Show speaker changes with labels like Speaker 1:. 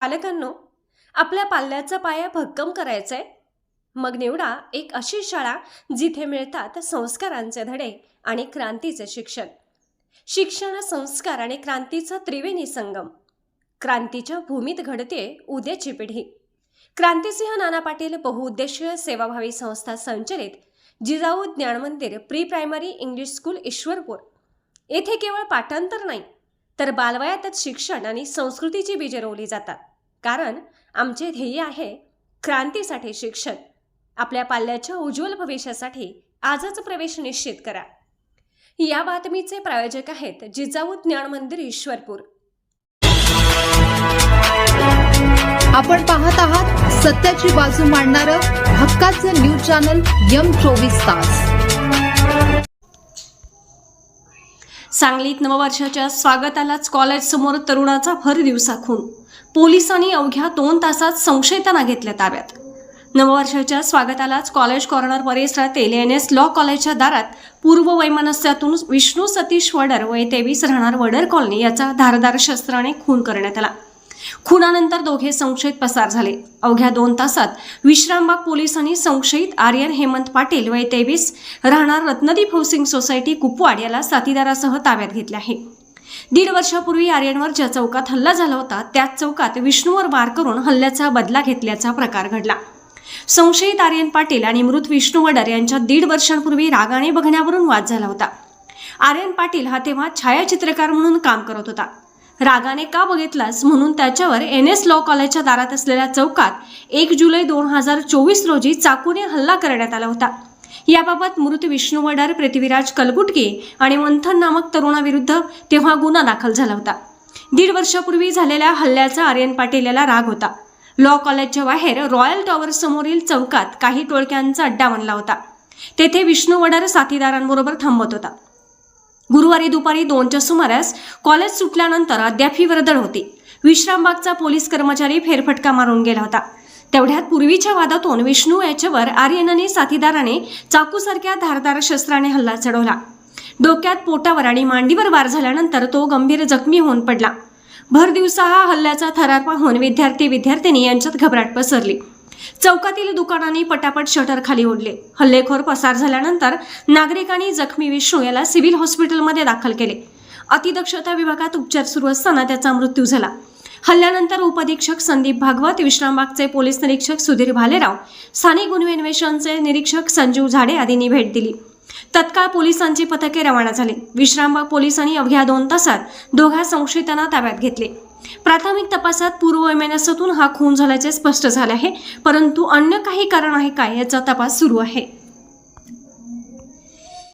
Speaker 1: पालकांनो, आपल्या पाल्याचा पाया भक्कम करायचाय? मग निवडा एक अशी शाळा जिथे मिळतात संस्कारांचे धडे आणि क्रांतीचे शिक्षण. शिक्षण, संस्कार आणि क्रांतीचा त्रिवेणी संगम. क्रांतीच्या भूमीत घडते उद्याची पिढी. क्रांतिसिंह नाना पाटील बहुउद्देशीय सेवाभावी संस्था संचलित जिजाऊ ज्ञान मंदिर pre primary English school Ishwarpur येथे केवळ पाठांतर नाही तर बालवयातच शिक्षण आणि संस्कृतीची बीजे रोवली जातात. कारण आमचे ध्येय आहे क्रांतीसाठी शिक्षण. आपल्या पाल्याच्या उज्ज्वल भविष्यासाठी आजच प्रवेश निश्चित करा. या बातमीचे प्रायोजक आहेत जिजाऊ ज्ञान मंदिर ईश्वरपूर.
Speaker 2: आपण पाहत आहात सत्याची बाजू मांडणारं हक्काचं न्यूज चॅनल M24 तास.
Speaker 1: सांगलीत नववर्षाच्या स्वागतालाच कॉलेज समोर तरुणाचा भर दिवसा खून. पोलिसांनी अवघ्या 2 तासात संशयितांना घेतल्या ताब्यात. नववर्षाच्या स्वागतालाच कॉलेज कॉर्नर परिसरातील NS लॉ कॉलेजच्या दारात पूर्व वैमनस्यातून विष्णू सतीश वडर वय 23 राहणार वडर कॉलनी याचा धारदार शस्त्राने खून करण्यात आला. खुनानंतर दोघे संशयित पसार झाले. अवघ्या 2 तासात विश्रामबाग पोलिसांनी संशयित आर्यन हेमंत पाटील वय 23 राहणार रत्नदीप हाऊसिंग सोसायटी कुपवाड याला साथीदारासह ताब्यात घेतले आहे. 1.5 वर्षापूर्वी आर्यनवर ज्या चौकात हल्ला झाला होता त्याच चौकात विष्णूवर वार करून हल्ल्याचा बदला घेतल्याचा प्रकार घडला. संशयित आर्यन पाटील आणि मृत विष्णू वडर यांच्यात 1.5 वर्षांपूर्वी रागाने बघण्यावरून वाद झाला होता. आर्यन पाटील हा तेव्हा छायाचित्रकार म्हणून काम करत होता. रागाने का बघितलास म्हणून त्याच्यावर NS लॉ कॉलेजच्या दारात असलेल्या चौकात 1 जुलै 2024 रोजी चाकूने हल्ला करण्यात आला होता. याबाबत मृत विष्णू वडर, पृथ्वीराज कलगुटके आणि मंथन नामक तरुणाविरुद्ध तेव्हा गुन्हा दाखल झाला होता. 1.5 वर्षापूर्वी झालेल्या हल्ल्याचा आर्यन पाटील याला राग होता. लॉ कॉलेजच्या बाहेर रॉयल टॉवर समोरील चौकात काही टोळक्यांचा अड्डा बनला होता. तेथे विष्णू वडर साथीदारांबरोबर थांबत होता. गुरुवारी दुपारी 2च्या सुमारास कॉलेज सुटल्यानंतर अद्याप ही वर्दळ होती. विश्रामबागचा पोलीस कर्मचारी फेरफटका मारून गेला होता. तेवढ्यात पूर्वीच्या वादातून विष्णू याच्यावर आर्यन आणि साथीदाराने चाकूसारख्या धारदार शस्त्राने हल्ला चढवला. डोक्यात, पोटावर आणि मांडीवर वार झाल्यानंतर तो गंभीर जखमी होऊन पडला. भर दिवसा हा हल्ल्याचा थरार पाहून विद्यार्थी-विद्यार्थिनी यांच्यात घबराट पसरली. चौकातील दुकानांनी पटापट शटर खाली ओढले. हल्लेखोर पसार झाल्यानंतर नागरिकांनी जखमी विष्णू याला सिव्हिल हॉस्पिटलमध्ये दाखल केले. अतिदक्षता विभागात उपचार सुरू असताना त्याचा मृत्यू झाला. हल्ल्यानंतर उपअधीक्षक संदीप भागवत, विश्रामबागचे पोलीस निरीक्षक सुधीर भालेराव, स्थानिक गुन्हे अन्वेषणचे निरीक्षक संजीव झाडे आदींनी भेट दिली. तत्काळ पोलिसांची पथके रवाना झाली. विश्रामबाग पोलिसांनी अवघ्या 2 तासात दोघा संशयितांना ताब्यात घेतले. प्राथमिक तपासात पूर्व वैमनस्यातून हा खून झाल्याचे स्पष्ट झाले आहे, परंतु अन्य काही कारण आहे काय याचा तपास सुरू आहे.